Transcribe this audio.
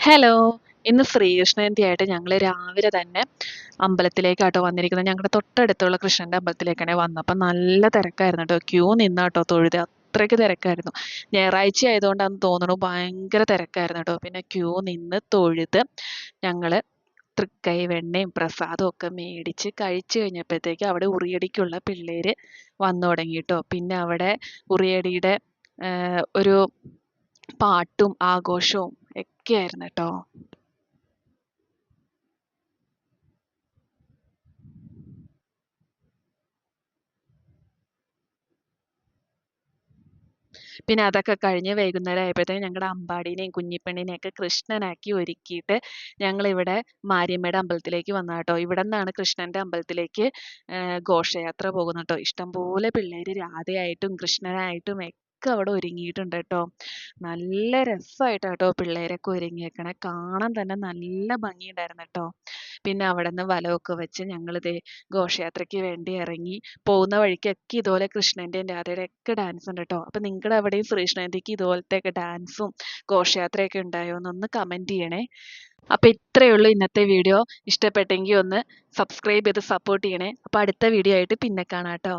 Hello. ഇന്ന് ശ്രീകൃഷ്ണജയന്തിയായിട്ട് ഞങ്ങൾ രാവിലെ തന്നെ അമ്പലത്തിലേക്കാട്ടോ വന്നിരിക്കുന്നത്. ഞങ്ങളുടെ തൊട്ടടുത്തുള്ള കൃഷ്ണന്റെ അമ്പലത്തിലേക്കാണേ വന്നത്. അപ്പം നല്ല തിരക്കായിരുന്നു കേട്ടോ. ക്യൂ നിന്നാട്ടോ തൊഴുത്. അത്രയ്ക്ക് തിരക്കായിരുന്നു. ഞായറാഴ്ച ആയതുകൊണ്ടാന്ന് തോന്നുന്നു ഭയങ്കര തിരക്കായിരുന്നു കേട്ടോ. പിന്നെ ക്യൂ നിന്ന് തൊഴുത് ഞങ്ങൾ തൃക്കൈ വെണ്ണയും പ്രസാദവും ഒക്കെ മേടിച്ച് കഴിച്ചു കഴിഞ്ഞപ്പോഴത്തേക്ക് അവിടെ ഉറിയടിക്കുള്ള പിള്ളേർ വന്നു തുടങ്ങി കേട്ടോ. പിന്നെ അവിടെ ഉറിയടിയുടെ ഒരു പാട്ടും ആഘോഷവും ഒക്കെയായിരുന്നു കേട്ടോ. പിന്നെ അതൊക്കെ കഴിഞ്ഞ് വൈകുന്നേരം ആയപ്പോഴത്തേക്കും ഞങ്ങളുടെ അമ്പാടീനെയും കുഞ്ഞിപ്പെണ്ണിനെയൊക്കെ കൃഷ്ണനാക്കി ഒരുക്കിയിട്ട് ഞങ്ങളിവിടെ മാരിയമ്മയുടെ അമ്പലത്തിലേക്ക് വന്നു കേട്ടോ. ഇവിടെ നിന്നാണ് കൃഷ്ണന്റെ അമ്പലത്തിലേക്ക് ഘോഷയാത്ര പോകുന്നത് കേട്ടോ. ഇഷ്ടംപോലെ പിള്ളേര് രാധയായിട്ടും കൃഷ്ണനായിട്ടും ഒക്കെ അവിടെ ഒരുങ്ങിയിട്ടുണ്ട് കേട്ടോ. നല്ല രസമായിട്ടാണ് കേട്ടോ പിള്ളേരൊക്കെ ഒരുങ്ങിയേക്കണേ. കാണാൻ തന്നെ നല്ല ഭംഗിയുണ്ടായിരുന്നു കേട്ടോ. പിന്നെ അവിടെ നിന്ന് വലമൊക്കെ വെച്ച് ഞങ്ങളിതേ ഘോഷയാത്രയ്ക്ക് വേണ്ടി ഇറങ്ങി. പോകുന്ന വഴിക്കൊക്കെ ഇതുപോലെ കൃഷ്ണന്റെയും രാധയുടെയും ഒക്കെ ഡാൻസ് ഉണ്ട് കേട്ടോ. അപ്പം നിങ്ങളുടെ അവിടെയും ശ്രീകൃഷ്ണജയന്തിക്ക് ഇതുപോലത്തെയൊക്കെ ഡാൻസും ഘോഷയാത്രയൊക്കെ ഉണ്ടായോ എന്നൊന്ന് കമൻറ്റ് ചെയ്യണേ. അപ്പം ഇത്രയേ ഉള്ളൂ ഇന്നത്തെ വീഡിയോ. ഇഷ്ടപ്പെട്ടെങ്കിൽ ഒന്ന് സബ്സ്ക്രൈബ് ചെയ്ത് സപ്പോർട്ട് ചെയ്യണേ. അപ്പം അടുത്ത വീഡിയോ ആയിട്ട് പിന്നെ കാണാം കേട്ടോ.